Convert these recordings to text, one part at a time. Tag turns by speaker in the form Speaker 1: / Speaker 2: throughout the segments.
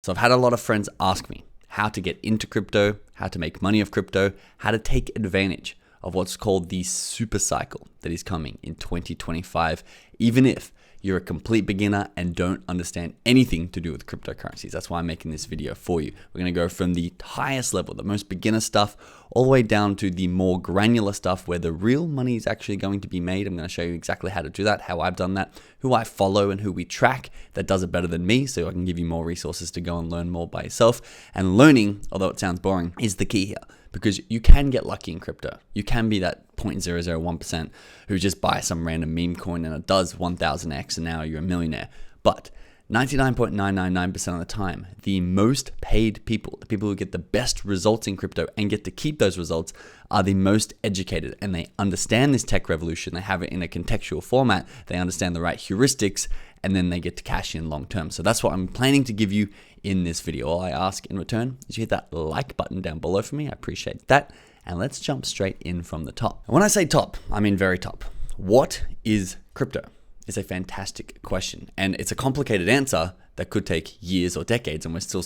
Speaker 1: So I've had a lot of friends ask me how to get into crypto, how to make money of crypto, how to take advantage of what's called the super cycle that is coming in 2025, even if you're a complete beginner and don't understand anything to do with cryptocurrencies. That's why I'm making this video for you. We're gonna go from the highest level, the most beginner stuff, all the way down to the more granular stuff where the real money is actually going to be made. I'm gonna show you exactly how to do that, how I've done that, who I follow and who we track that does it better than me, so I can give you more resources to go and learn more by yourself. And learning, although it sounds boring, is the key here. Because you can get lucky in crypto. You can be that 0.001% who just buys some random meme coin and it does 1000x and now you're a millionaire. But 99.999% of the time, the most paid people, the people who get the best results in crypto and get to keep those results, are the most educated, and they understand this tech revolution. They have it in a contextual format. They understand the right heuristics, and then they get to cash in long term. So that's what I'm planning to give you in this video. All I ask in return is you hit that like button down below for me. I appreciate that. And let's jump straight in from the top. And when I say top, I mean very top. What is crypto? It's a fantastic question. And it's a complicated answer that could take years or decades, and we're still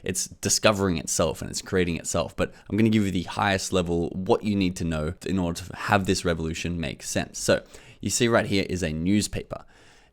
Speaker 1: it's discovering itself and it's creating itself. But I'm going to give you the highest level, what you need to know in order to have this revolution make sense. So you see right here is a newspaper.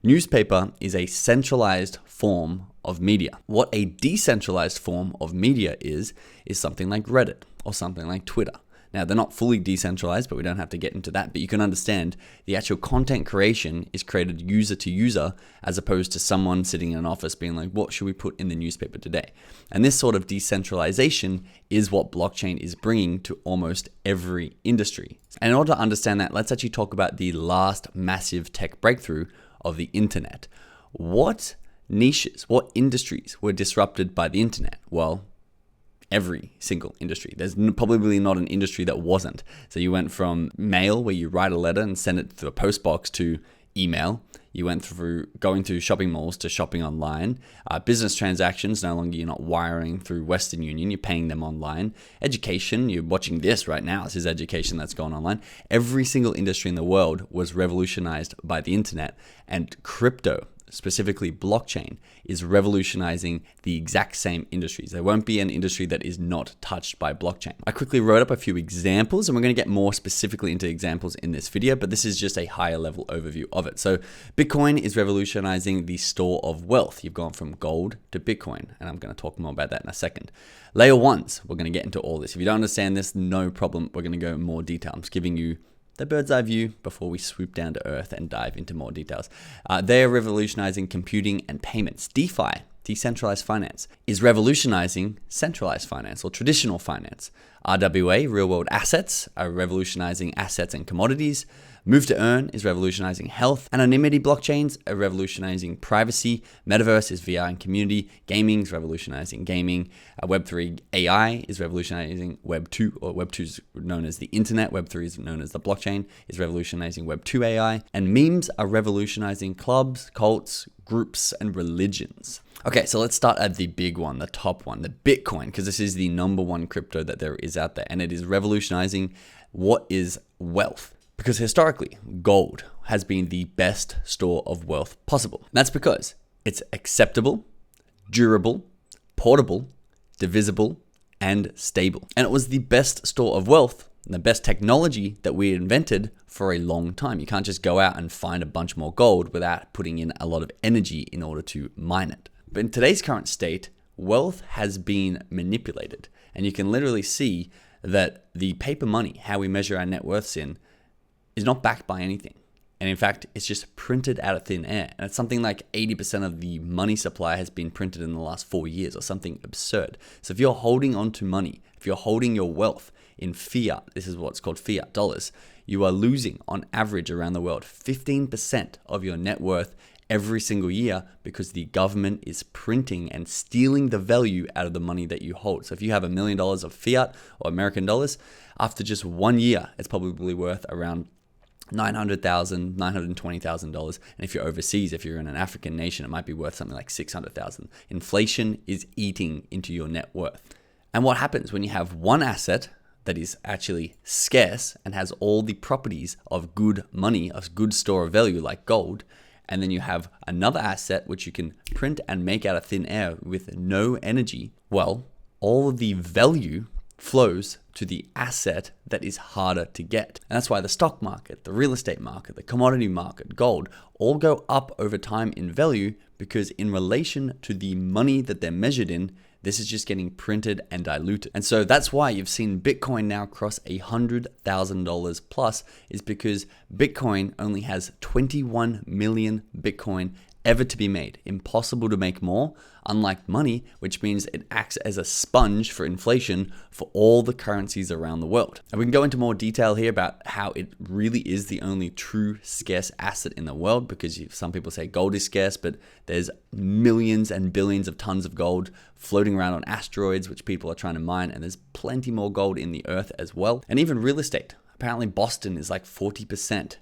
Speaker 1: Newspaper is a centralized form of media. What a decentralized form of media is something like Reddit or something like Twitter. Now, they're not fully decentralized, but we don't have to get into that. But you can understand the actual content creation is created user to user, as opposed to someone sitting in an office being like, what should we put in the newspaper today? And this sort of decentralization is what blockchain is bringing to almost every industry. And in order to understand that, let's actually talk about the last massive tech breakthrough of the internet. What niches, what industries were disrupted by the internet? Well, every single industry. There's probably not an industry that wasn't. So you went from mail, where you write a letter and send it to a post box, to email. You went through going to shopping malls to shopping online. Business transactions, no longer you're not wiring through Western Union, you're paying them online. Education, you're watching this right now. This is education that's gone online. Every single industry in the world was revolutionized by the internet, and crypto, specifically blockchain, is revolutionizing the exact same industries. There won't be an industry that is not touched by blockchain. I quickly wrote up a few examples, and we're going to get more specifically into examples in this video, but this is just a higher level overview of it. So Bitcoin is revolutionizing the store of wealth. You've gone from gold to Bitcoin, and I'm going to talk more about that in a second. Layer ones, we're going to get into all this. If you don't understand this, no problem. We're going to go in more detail. I'm just giving you the bird's eye view before we swoop down to earth and dive into more details. They're revolutionizing computing and payments. DeFi, decentralized finance, is revolutionizing centralized finance or traditional finance. RWA, real world assets, are revolutionizing assets and commodities. Move to earn is revolutionizing health. Anonymity blockchains are revolutionizing privacy. Metaverse is VR and community. Gaming is revolutionizing gaming. Web3 AI is revolutionizing Web2, or Web2 is known as the internet. Web3 is known as the blockchain, is revolutionizing Web2 AI. And memes are revolutionizing clubs, cults, groups, and religions. Okay, so let's start at the big one, the top one, the Bitcoin, because this is the number one crypto that there is out there, and it is revolutionizing what is wealth. Because historically, gold has been the best store of wealth possible. That's because it's acceptable, durable, portable, divisible, and stable. And it was the best store of wealth, the best technology that we invented for a long time. You can't just go out and find a bunch more gold without putting in a lot of energy in order to mine it. But in today's current state, wealth has been manipulated. And you can literally see that the paper money, how we measure our net worths in, is not backed by anything. And in fact, it's just printed out of thin air. And it's something like 80% of the money supply has been printed in the last 4 years, or something absurd. So if you're holding on to money, if you're holding your wealth in fiat, this is what's called fiat dollars, you are losing on average around the world 15% of your net worth every single year, because the government is printing and stealing the value out of the money that you hold. So if you have $1 million of fiat or American dollars, after just 1 year, it's probably worth around $900,000, $920,000. And if you're overseas, if you're in an African nation, it might be worth something like $600,000. Inflation is eating into your net worth. And what happens when you have one asset that is actually scarce and has all the properties of good money, of good store of value like gold, and then you have another asset which you can print and make out of thin air with no energy, well, all of the value flows to the asset that is harder to get. And that's why the stock market, the real estate market, the commodity market, gold, all go up over time in value, because in relation to the money that they're measured in, this is just getting printed and diluted. And so that's why you've seen Bitcoin now cross $100,000 plus, is because Bitcoin only has 21 million Bitcoin ever to be made. Impossible to make more, unlike money, which means it acts as a sponge for inflation for all the currencies around the world. And we can go into more detail here about how it really is the only true scarce asset in the world, because some people say gold is scarce, but there's millions and billions of tons of gold floating around on asteroids, which people are trying to mine, and there's plenty more gold in the earth as well. And even real estate. Apparently Boston is like 40%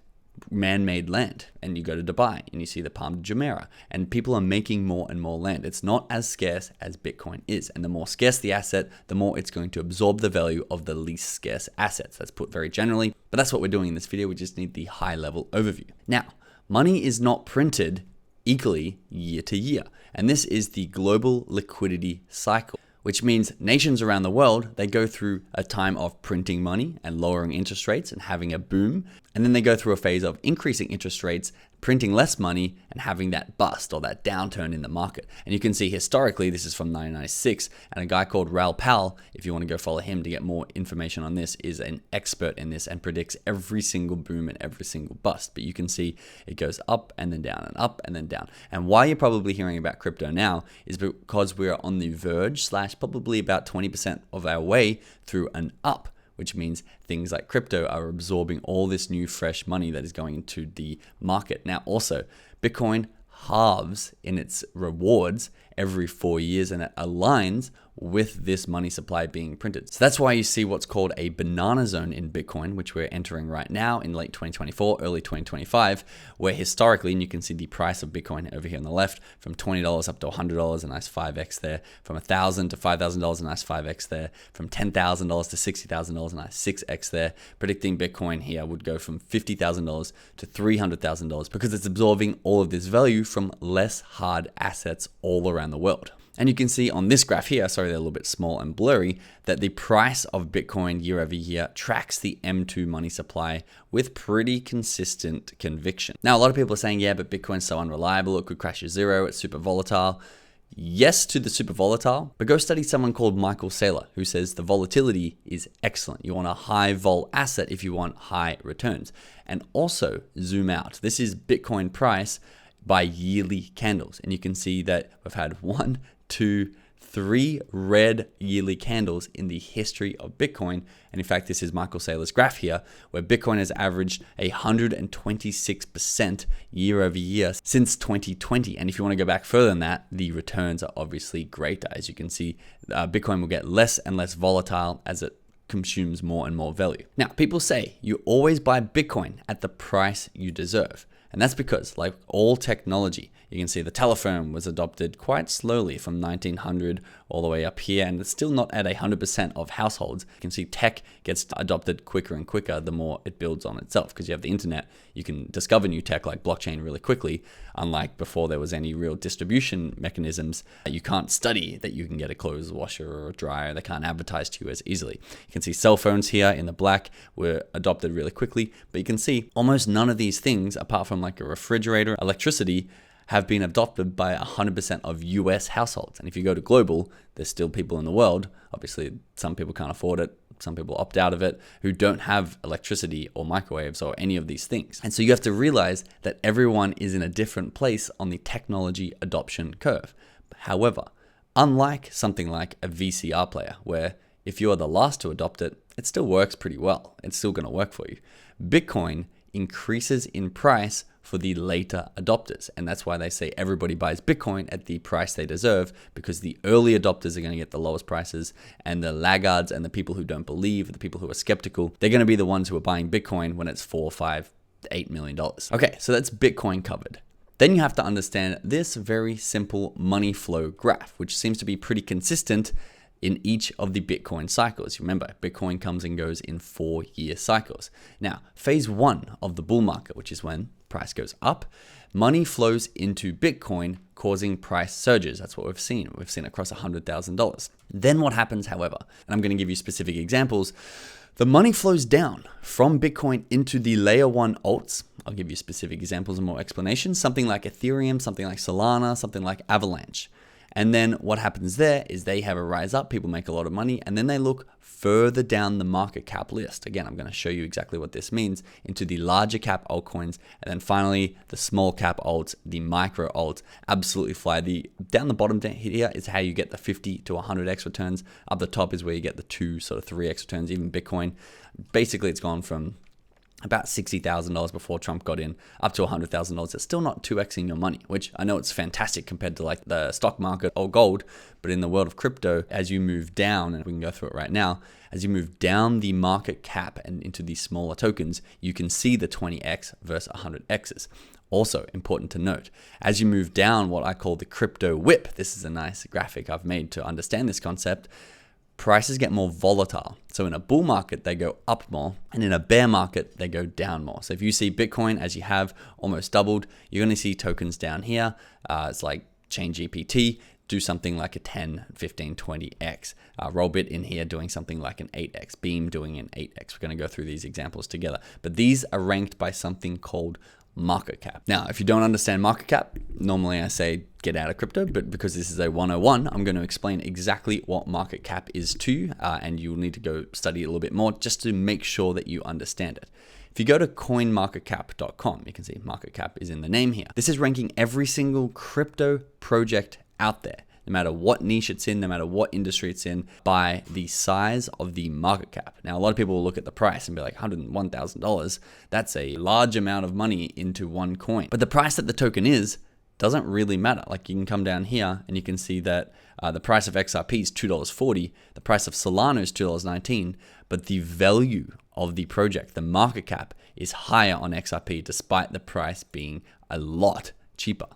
Speaker 1: man-made land, and you go to Dubai and you see the Palm de Jumeirah, and people are making more and more land. It's not as scarce as Bitcoin is, and the more scarce the asset, the more it's going to absorb the value of the least scarce assets. That's put very generally, but that's what we're doing in this video. We just need the high-level overview. Now, money is not printed equally year to year, and this is the global liquidity cycle, which means nations around the world, they go through a time of printing money and lowering interest rates and having a boom. And then they go through a phase of increasing interest rates, printing less money, and having that bust or that downturn in the market. And you can see historically, this is from 1996, and a guy called Raoul Pal, if you want to go follow him to get more information on this, is an expert in this and predicts every single boom and every single bust. But you can see it goes up and then down and up and then down. And why you're probably hearing about crypto now is because we're on the verge / probably about 20% of our way through an up, which means things like crypto are absorbing all this new fresh money that is going into the market. Now, also, Bitcoin halves in its rewards every 4 years, and it aligns with this money supply being printed. So that's why you see what's called a banana zone in Bitcoin, which we're entering right now in late 2024, early 2025, where historically, and you can see the price of Bitcoin over here on the left, from $20 up to $100, a nice 5x there, from $1,000 to $5,000, a nice 5x there, from $10,000 to $60,000, a nice 6x there. Predicting Bitcoin here would go from $50,000 to $300,000 because it's absorbing all of this value from less hard assets all around the world. And you can see on this graph here, sorry they're a little bit small and blurry, that the price of Bitcoin year over year tracks the M2 money supply with pretty consistent conviction. Now, a lot of people are saying, yeah, but Bitcoin's so unreliable, it could crash to zero, it's super volatile. Yes to the super volatile, but go study someone called Michael Saylor, who says the volatility is excellent. You want a high vol asset if you want high returns. And also zoom out. This is Bitcoin price by yearly candles. And you can see that we've had 1, 2, 3 red yearly candles in the history of Bitcoin. And in fact, this is Michael Saylor's graph here, where Bitcoin has averaged 126% year over year since 2020. And if you want to go back further than that, the returns are obviously greater. As you can see, Bitcoin will get less and less volatile as it consumes more and more value. Now, people say you always buy Bitcoin at the price you deserve. And that's because, like all technology, you can see the telephone was adopted quite slowly from 1900 all the way up here, and it's still not at 100% of households. You can see tech gets adopted quicker and quicker the more it builds on itself, because you have the internet. You can discover new tech like blockchain really quickly, unlike before there was any real distribution mechanisms. You can't study that you can get a clothes washer or a dryer. They can't advertise to you as easily. You can see cell phones here in the black were adopted really quickly, but you can see almost none of these things, apart from like a refrigerator, electricity, have been adopted by 100% of US households. And if you go to global, there's still people in the world, obviously some people can't afford it, some people opt out of it, who don't have electricity or microwaves or any of these things. And so you have to realize that everyone is in a different place on the technology adoption curve. However, unlike something like a VCR player, where if you are the last to adopt it, it still works pretty well. It's still going to work for you. Bitcoin increases in price for the later adopters. And that's why they say everybody buys Bitcoin at the price they deserve, because the early adopters are going to get the lowest prices, and the laggards and the people who don't believe, the people who are skeptical, they're going to be the ones who are buying Bitcoin when it's $4, $5, $8 million. Okay, so that's Bitcoin covered. Then you have to understand this very simple money flow graph, which seems to be pretty consistent in each of the Bitcoin cycles. Remember, Bitcoin comes and goes in 4-year cycles. Now, phase 1 of the bull market, which is when price goes up, money flows into Bitcoin, causing price surges. That's what we've seen. We've seen across $100,000. Then what happens, however, and I'm going to give you specific examples, the money flows down from Bitcoin into the layer 1 alts. I'll give you specific examples and more explanations. Something like Ethereum, something like Solana, something like Avalanche. And then what happens there is they have a rise up, people make a lot of money, and then they look further down the market cap list. Again, I'm going to show you exactly what this means, into the larger cap altcoins, and then finally the small cap alts, the micro alts, absolutely fly. Down the bottom here is how you get the 50 to 100x returns. Up the top is where you get the 2 sort of 3x returns, even Bitcoin. Basically, it's gone from about $60,000 before Trump got in, up to $100,000. It's still not 2xing your money, which I know it's fantastic compared to like the stock market or gold, but in the world of crypto, as you move down, and we can go through it right now, as you move down the market cap and into these smaller tokens, you can see the 20x versus 100x's. Also important to note, as you move down what I call the crypto whip, this is a nice graphic I've made to understand this concept, prices get more volatile. So in a bull market, they go up more, and in a bear market, they go down more. So if you see Bitcoin, as you have, almost doubled, you're going to see tokens down here. It's like ChainGPT, do something like a 10, 15, 20x. Rollbit in here doing something like an 8x. Beam doing an 8x. We're going to go through these examples together. But these are ranked by something called market cap. Now, if you don't understand market cap, normally I say get out of crypto, but because this is a 101, I'm going to explain exactly what market cap is to you, and you'll need to go study it a little bit more just to make sure that you understand it. If you go to coinmarketcap.com, you can see market cap is in the name here. This is ranking every single crypto project out there, no matter what niche it's in, no matter what industry it's in, by the size of the market cap. Now, a lot of people will look at the price and be like, $101,000, that's a large amount of money into one coin. But the price that the token is doesn't really matter. Like you can come down here and you can see that the price of XRP is $2.40, the price of Solana is $2.19, but the value of the project, the market cap, is higher on XRP despite the price being a lot cheaper.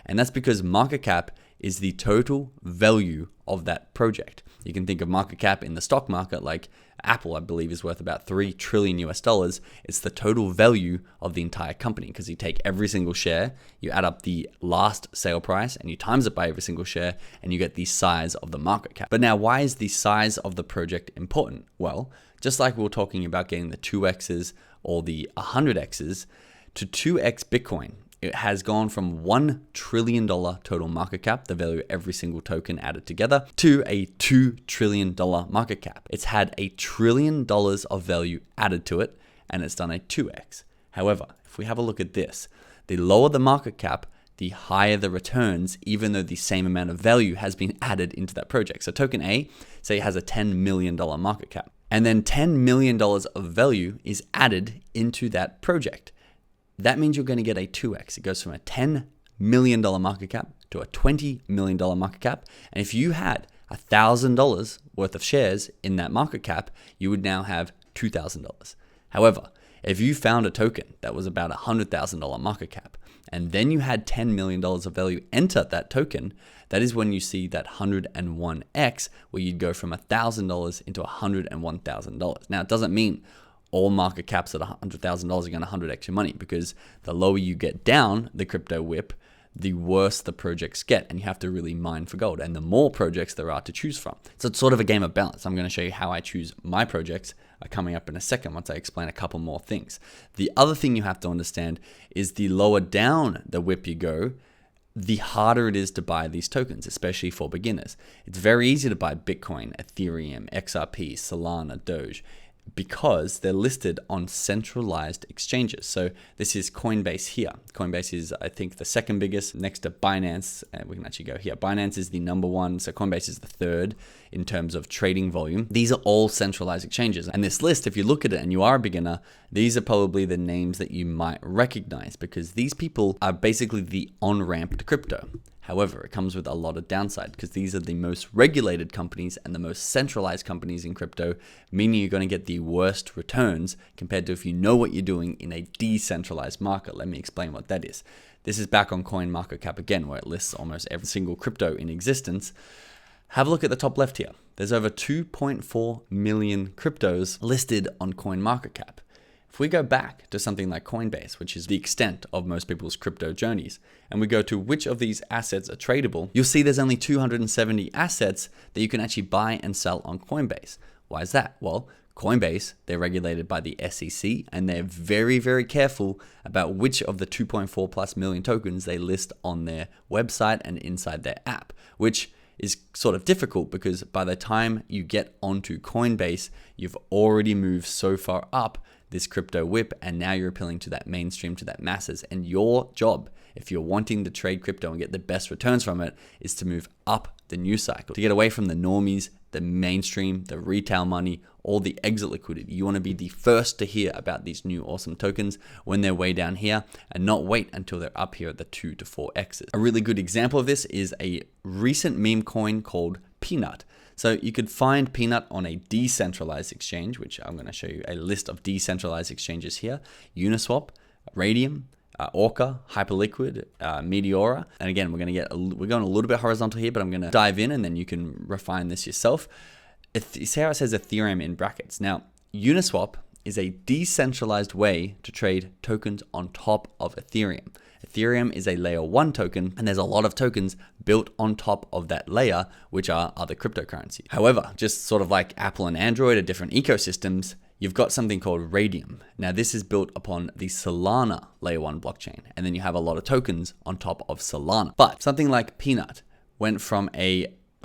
Speaker 1: And that's because market cap is the total value of that project. You can think of market cap in the stock market like Apple, I believe, is worth about $3 trillion US. It's the total value of the entire company because you take every single share, you add up the last sale price, and you times it by every single share, and you get the size of the market cap. But now, why is the size of the project important? Well, just like we were talking about getting the 2x's or the 100x's, to 2x Bitcoin, it has gone from $1 trillion total market cap, the value of every single token added together, to a $2 trillion market cap. It's had $1 trillion of value added to it, and it's done a 2x. However, if we have a look at this, the lower the market cap, the higher the returns, even though the same amount of value has been added into that project. So token A, say it has a $10 million market cap, and then $10 million of value is added into that project. That means you're going to get a 2x. It goes from a $10 million market cap to a $20 million market cap. And if you had $1,000 worth of shares in that market cap, you would now have $2,000. However, if you found a token that was about a $100,000 market cap, and then you had $10 million of value enter that token, that is when you see that 101x, where you'd go from $1,000 into $101,000. Now, it doesn't mean all market caps at $100,000 are going to 100x your money, because the lower you get down the crypto whip, the worse the projects get, and you have to really mine for gold, and the more projects there are to choose from. So it's sort of a game of balance. I'm going to show you how I choose my projects coming up in a second once I explain a couple more things. The other thing you have to understand is the lower down the whip you go, the harder it is to buy these tokens, especially for beginners. It's very easy to buy Bitcoin, Ethereum, XRP, Solana, Doge, because they're listed on centralized exchanges. So this is Coinbase here. Coinbase is, I think, the second biggest next to Binance. We can actually go here. Binance is the number one. So Coinbase is the third in terms of trading volume. These are all centralized exchanges. And this list, if you look at it and you are a beginner, these are probably the names that you might recognize, because these people are basically the on-ramp to crypto. However, it comes with a lot of downside, because these are the most regulated companies and the most centralized companies in crypto, meaning you're going to get the worst returns compared to if you know what you're doing in a decentralized market. Let me explain what that is. This is back on CoinMarketCap again, where it lists almost every single crypto in existence. Have a look at the top left here. there's over 2.4 million cryptos listed on CoinMarketCap. If we go back to something like Coinbase, which is the extent of most people's crypto journeys, and we go to which of these assets are tradable, you'll see there's only 270 assets that you can actually buy and sell on Coinbase. Why is that? Well, Coinbase, they're regulated by the SEC, and they're very, very careful about which of the 2.4 plus million tokens they list on their website and inside their app, which is sort of difficult because by the time you get onto Coinbase, you've already moved so far up this crypto whip, and now you're appealing to that mainstream, to that masses. And your job, if you're wanting to trade crypto and get the best returns from it, is to move up the news cycle, to get away from the normies, the mainstream, the retail money, all the exit liquidity. You want to be the first to hear about these new awesome tokens when they're way down here, and not wait until they're up here at the 2 to 4x's. A really good example of this is a recent meme coin called Peanut. So you could find Peanut on a decentralized exchange, which I'm going to show you a list of decentralized exchanges here: Uniswap, Radium, Orca, Hyperliquid, Meteora. And again, we're going a little bit horizontal here, but I'm going to dive in and then you can refine this yourself. You see how it says Ethereum in brackets. Now, Uniswap is a decentralized way to trade tokens on top of Ethereum. Ethereum is a layer 1 token, and there's a lot of tokens built on top of that layer, which are other cryptocurrencies. However, just sort of like Apple and Android are different ecosystems, you've got something called Radium. Now, this is built upon the Solana layer 1 blockchain, and then you have a lot of tokens on top of Solana. But something like Peanut went from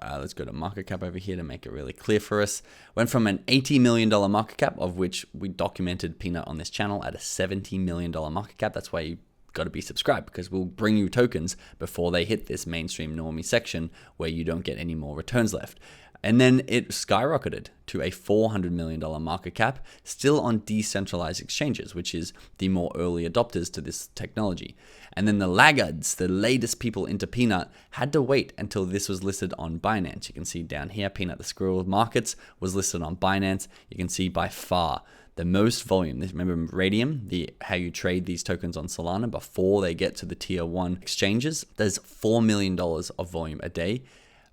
Speaker 1: let's go to market cap over here to make it really clear for us. Went from an $80 million market cap, of which we documented Peanut on this channel at a $70 million market cap. That's why you got to be subscribed, because we'll bring you tokens before they hit this mainstream normie section where you don't get any more returns left. And then it skyrocketed to a $400 million market cap, still on decentralized exchanges, which is the more early adopters to this technology. And then the laggards, the latest people into Peanut, had to wait until this was listed on Binance. You can see down here, Peanut the Squirrel Markets was listed on Binance. You can see by far the most volume. Remember Radium, how you trade these tokens on Solana before they get to the tier 1 exchanges? There's $4 million of volume a day.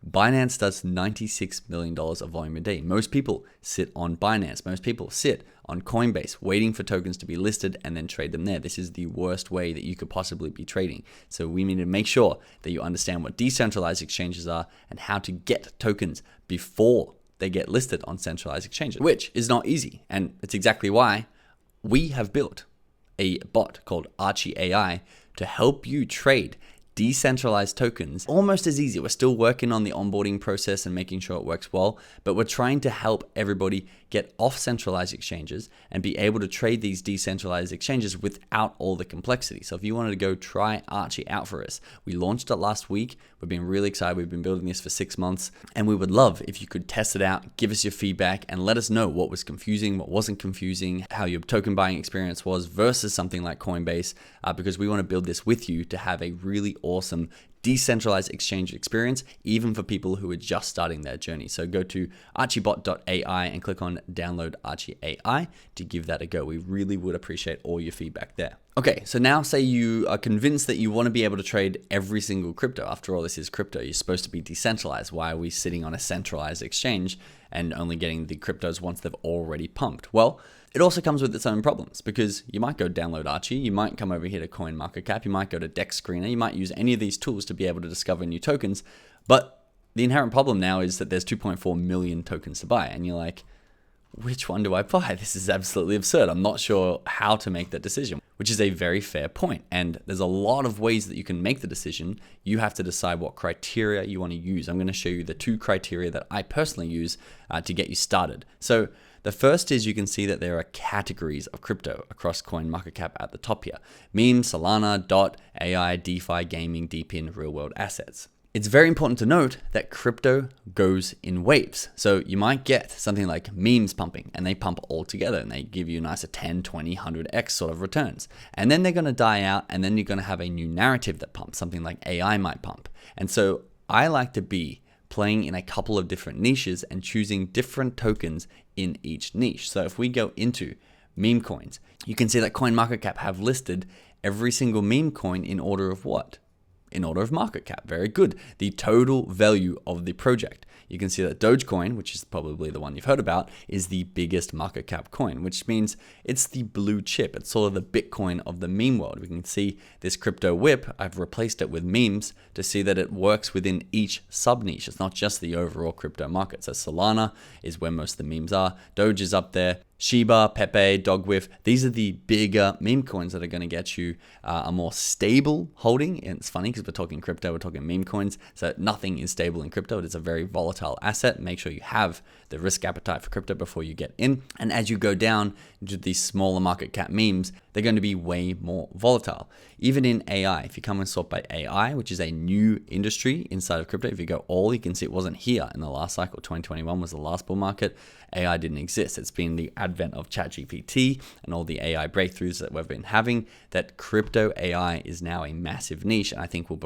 Speaker 1: Binance does $96 million of volume a day. Most people sit on Binance. Most people sit on Coinbase waiting for tokens to be listed and then trade them there. This is the worst way that you could possibly be trading. So we need to make sure that you understand what decentralized exchanges are and how to get tokens before they get listed on centralized exchanges, which is not easy. And it's exactly why we have built a bot called Archie AI to help you trade decentralized tokens almost as easy. We're still working on the onboarding process and making sure it works well, but we're trying to help everybody get off centralized exchanges and be able to trade these decentralized exchanges without all the complexity. So if you wanted to go try Archie out for us, we launched it last week. We've been really excited. We've been building this for 6 months, and we would love if you could test it out, give us your feedback, and let us know what was confusing, what wasn't confusing, how your token buying experience was versus something like Coinbase, because we want to build this with you to have a really awesome decentralized exchange experience, even for people who are just starting their journey. So go to archiebot.ai and click on download Archie AI to give that a go. We really would appreciate all your feedback there. Okay, so now say you are convinced that you want to be able to trade every single crypto. After all, this is crypto. You're supposed to be decentralized. Why are we sitting on a centralized exchange and only getting the cryptos once they've already pumped? Well, it also comes with its own problems, because you might go download Archie, you might come over here to CoinMarketCap, you might go to Dex Screener, you might use any of these tools to be able to discover new tokens, but the inherent problem now is that there's 2.4 million tokens to buy, and you're like, which one do I buy? This is absolutely absurd. I'm not sure how to make that decision, which is a very fair point. And there's a lot of ways that you can make the decision. You have to decide what criteria you want to use. I'm going to show you the 2 criteria that I personally use to get you started. So the first is you can see that there are categories of crypto across CoinMarketCap at the top here: meme, Solana, DOT, AI, DeFi, gaming, DePIN, real world assets. It's very important to note that crypto goes in waves. So you might get something like memes pumping, and they pump all together and they give you a nice 10, 20, 100x sort of returns. And then they're going to die out, and then you're going to have a new narrative that pumps, something like AI might pump. And so I like to be playing in a couple of different niches and choosing different tokens in each niche. So if we go into meme coins, you can see that CoinMarketCap have listed every single meme coin in order of what? In order of market cap. Very good. The total value of the project. you can see that Dogecoin, which is probably the one you've heard about, is the biggest market cap coin, which means it's the blue chip. It's sort of the Bitcoin of the meme world. We can see this crypto whip. I've replaced it with memes to see that it works within each sub niche. It's not just the overall crypto market. So Solana is where most of the memes are. Doge is up there. Shiba, Pepe, Dogwif, these are the bigger meme coins that are going to get you a more stable holding. And it's funny because we're talking crypto, we're talking meme coins. So nothing is stable in crypto. It is a very volatile asset. Make sure you have the risk appetite for crypto before you get in. And as you go down into these smaller market cap memes, they're going to be way more volatile. Even in AI, if you come and sort by AI, which is a new industry inside of crypto, if you go all, you can see it wasn't here in the last cycle. 2021 was the last bull market. AI didn't exist. It's been the advent of ChatGPT and all the AI breakthroughs that we've been having that crypto AI is now a massive niche, and I think will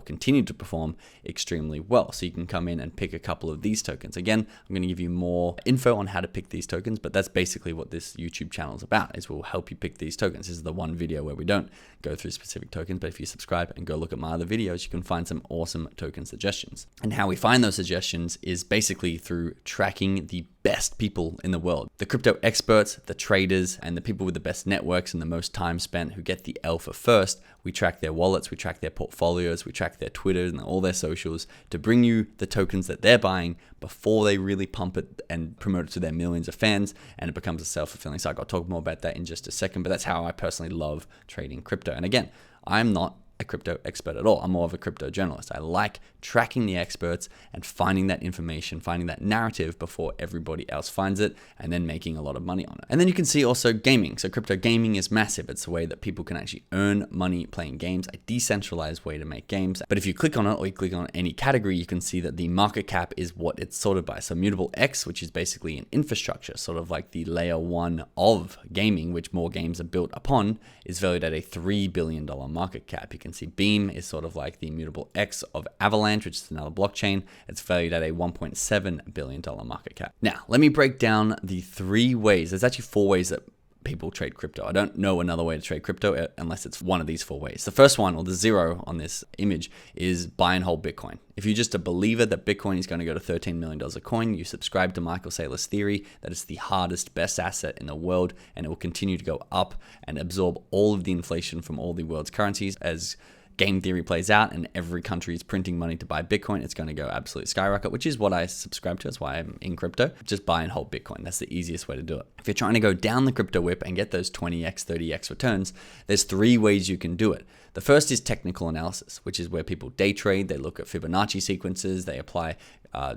Speaker 1: continue to perform extremely well. So you can come in and pick a couple of these tokens. Again, I'm going to give you more info on how to pick these tokens, but that's basically what this YouTube channel is about, is we'll help you pick these tokens. This is the one video where we don't go through specific tokens, but if you subscribe and go look at my other videos, you can find some awesome token suggestions. And how we find those suggestions is basically through tracking the best people in the world, the crypto experts, the traders, and the people with the best networks and the most time spent who get the alpha first. We track their wallets, we track their portfolios, we track their Twitter and all their socials to bring you the tokens that they're buying before they really pump it and promote it to their millions of fans, and it becomes a self-fulfilling cycle. I'll talk more about that in just a second, but that's how I personally love trading crypto. And again, I'm not a crypto expert at all. I'm more of a crypto journalist. I like tracking the experts and finding that information, finding that narrative before everybody else finds it, and then making a lot of money on it. And then you can see also gaming. So crypto gaming is massive. It's a way that people can actually earn money playing games, a decentralized way to make games. But if you click on it, or you click on any category, you can see that the market cap is what it's sorted by. So Mutable X, which is basically an infrastructure, sort of like the layer one of gaming, which more games are built upon, is valued at a $3 billion market cap. You can see Beam is sort of like the Mutable X of Avalanche, which is another blockchain. It's valued at a $1.7 billion market cap. Now, let me break down the 3 ways. There's actually 4 ways that people trade crypto. I don't know another way to trade crypto unless it's one of these 4 ways. The first one, or the 0 on this image, is buy and hold Bitcoin. If you're just a believer that Bitcoin is going to go to $13 million a coin, you subscribe to Michael Saylor's theory that it's the hardest, best asset in the world, and it will continue to go up and absorb all of the inflation from all the world's currencies as game theory plays out and every country is printing money to buy Bitcoin. It's going to go absolute skyrocket, which is what I subscribe to. That's why I'm in crypto. Just buy and hold Bitcoin. That's the easiest way to do it. If you're trying to go down the crypto whip and get those 20x, 30x returns, there's 3 ways you can do it. The first is technical analysis, which is where people day trade. They look at Fibonacci sequences, they apply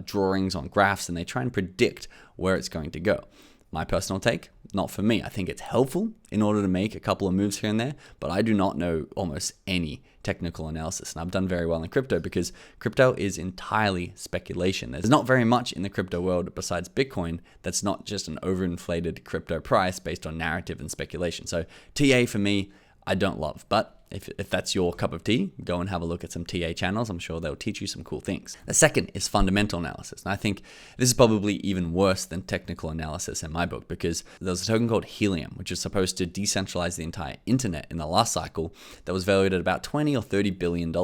Speaker 1: drawings on graphs, and they try and predict where it's going to go. My personal take, not for me. I think it's helpful in order to make a couple of moves here and there, but I do not know almost any technical analysis. And I've done very well in crypto because crypto is entirely speculation. There's not very much in the crypto world besides Bitcoin that's not just an overinflated crypto price based on narrative and speculation. So TA for me, I don't love, but if that's your cup of tea, go and have a look at some TA channels. I'm sure they'll teach you some cool things. The second is fundamental analysis. And I think this is probably even worse than technical analysis in my book, because there's a token called Helium, which is supposed to decentralize the entire internet in the last cycle that was valued at about $20 or $30 billion.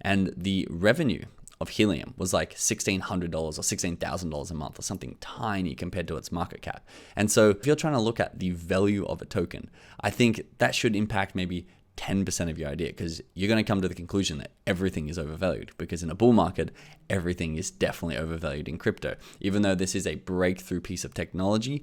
Speaker 1: And the revenue of Helium was like $1,600 or $16,000 a month or something tiny compared to its market cap. And so if you're trying to look at the value of a token, I think that should impact maybe 10% of your idea, because you're going to come to the conclusion that everything is overvalued, because in a bull market, everything is definitely overvalued in crypto. Even though this is a breakthrough piece of technology,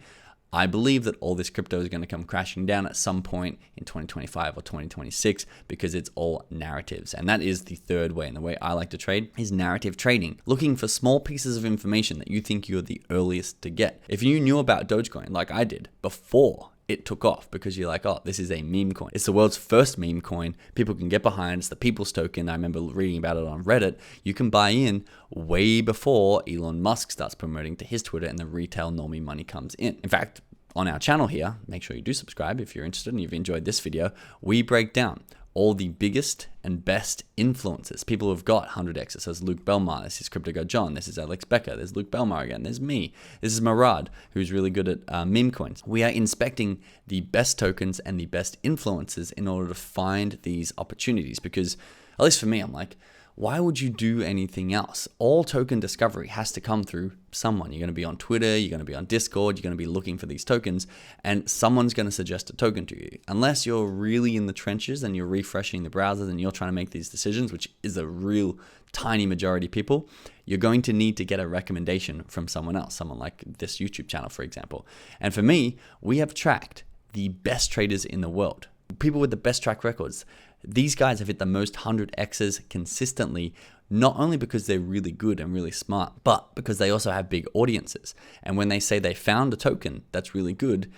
Speaker 1: I believe that all this crypto is going to come crashing down at some point in 2025 or 2026 because it's all narratives. And that is the third way. And the way I like to trade is narrative trading, looking for small pieces of information that you think you're the earliest to get. If you knew about Dogecoin like I did before it took off, because you're like, oh, this is a meme coin. It's the world's first meme coin. People can get behind. It's the people's token. I remember reading about it on Reddit. You can buy in way before Elon Musk starts promoting to his Twitter and the retail normie money comes in. In fact, on our channel here, make sure you do subscribe if you're interested and you've enjoyed this video, we break down all the biggest and best influencers, people who've got 100x. So there's Luke Belmar, this is Crypto Guy John, this is Alex Becker, there's Luke Belmar again, there's me, this is Murad, who's really good at Memecoins. We are inspecting the best tokens and the best influencers in order to find these opportunities, because at least for me, I'm like, why would you do anything else? All token discovery has to come through someone. You're going to be on Twitter, you're going to be on Discord, you're going to be looking for these tokens, and someone's going to suggest a token to you. Unless you're really in the trenches and you're refreshing the browsers and you're trying to make these decisions, which is a real tiny majority of people, you're going to need to get a recommendation from someone else, someone like this YouTube channel, for example. And for me, we have tracked the best traders in the world, people with the best track records. These guys have hit the most 100x's consistently, not only because they're really good and really smart, but because they also have big audiences. And when they say they found a token that's really good,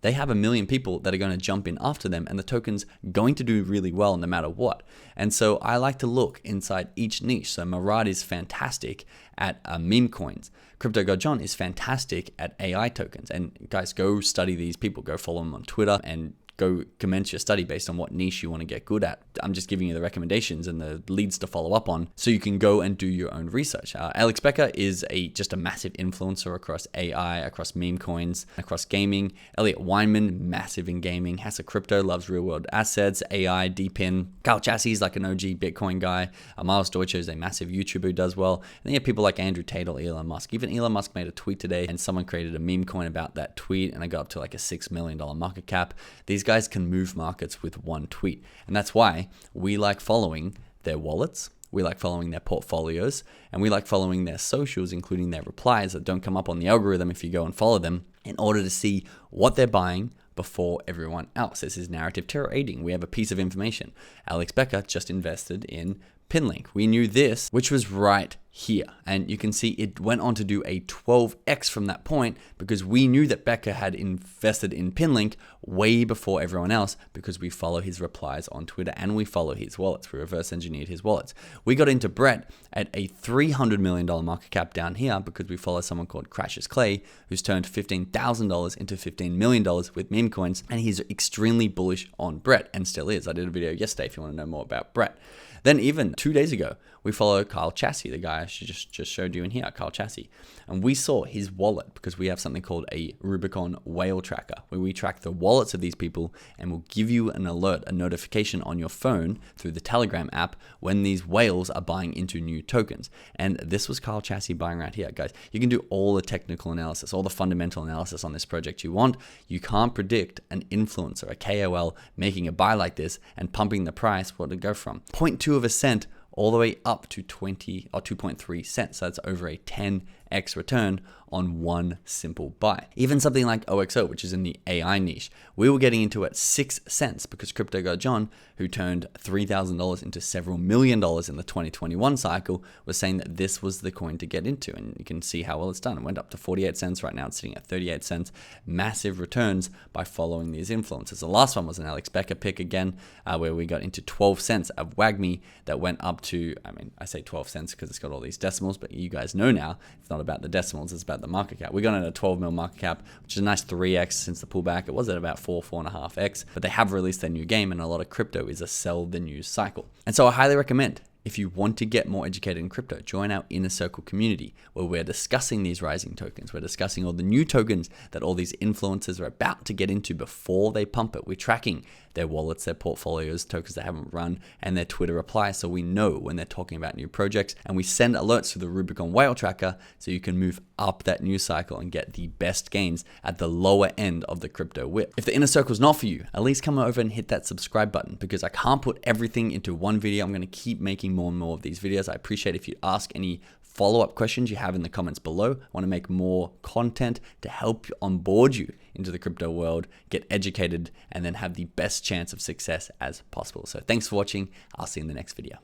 Speaker 1: they have 1 million people that are going to jump in after them, and the token's going to do really well no matter what. And so I like to look inside each niche. So Murad is fantastic at Memecoins. Crypto God John is fantastic at AI tokens. And guys, go study these people. Go follow them on Twitter and go commence your study based on what niche you want to get good at. I'm just giving you the recommendations and the leads to follow up on so you can go and do your own research. Alex Becker is just a massive influencer across AI, across meme coins, across gaming. Elliot Weinman, massive in gaming. Hassa Crypto loves real world assets, AI, DPIN. Carl Chassis is like an OG Bitcoin guy. Miles Deutscher is a massive YouTuber who does well. And then you have people like Andrew Tate or Elon Musk. Even Elon Musk made a tweet today and someone created a meme coin about that tweet and it got up to like a $6 million market cap. These guys can move markets with one tweet. And that's why we like following their wallets, we like following their portfolios, and we like following their socials, including their replies that don't come up on the algorithm if you go and follow them, in order to see what they're buying before everyone else. This is narrative trading. We have a piece of information. Alex Becker just invested in Pinlink. We knew this, which was right here. And you can see it went on to do a 12x from that point because we knew that Becker had invested in Pinlink way before everyone else because we follow his replies on Twitter and we follow his wallets. We reverse engineered his wallets. We got into Brett at a $300 million market cap down here because we follow someone called Crashes Clay, who's turned $15,000 into $15 million with meme coins. And he's extremely bullish on Brett and still is. I did a video yesterday if you want to know more about Brett. Then even 2 days ago, we followed Carl Chassis, the guy I just showed you in here, Carl Chassis. And we saw his wallet because we have something called a Rubicon whale tracker where we track the wallets of these people and we'll give you an alert, a notification on your phone through the Telegram app when these whales are buying into new tokens. And this was Carl Chassis buying right here, guys. You can do all the technical analysis, all the fundamental analysis on this project you want. You can't predict an influencer, a KOL, making a buy like this and pumping the price, what it go from 0.2 of a cent all the way up to 20 or 2.3 cents. So that's over a 10x return on one simple buy. Even something like OXO, which is in the AI niche, we were getting into at 6 cents because Crypto God John, who turned $3,000 into several $1 million in the 2021 cycle, was saying that this was the coin to get into. And you can see how well it's done. It went up to 48 cents. Right now it's sitting at 38 cents. Massive returns by following these influencers. The last one was an Alex Becker pick again, where we got into 12 cents of WAGMI that went up to, I say 12 cents because it's got all these decimals, but you guys know now, it's not about the decimals, it's about the market cap. We got at a 12 mil market cap, which is a nice 3x since the pullback. It was at about 4.5x, but they have released their new game and a lot of crypto is a sell the news cycle. And so I highly recommend, if you want to get more educated in crypto, join our Inner Circle community where we're discussing these rising tokens. We're discussing all the new tokens that all these influencers are about to get into before they pump it. We're tracking their wallets, their portfolios, tokens they haven't run, and their Twitter replies so we know when they're talking about new projects. And we send alerts to the Rubicon Whale Tracker so you can move up that news cycle and get the best gains at the lower end of the crypto whip. If the Inner Circle is not for you, at least come over and hit that subscribe button because I can't put everything into one video. I'm going to keep making more and more of these videos. I appreciate if you ask any follow-up questions you have in the comments below. I want to make more content to help onboard you into the crypto world, get educated, and then have the best chance of success as possible. So thanks for watching. I'll see you in the next video.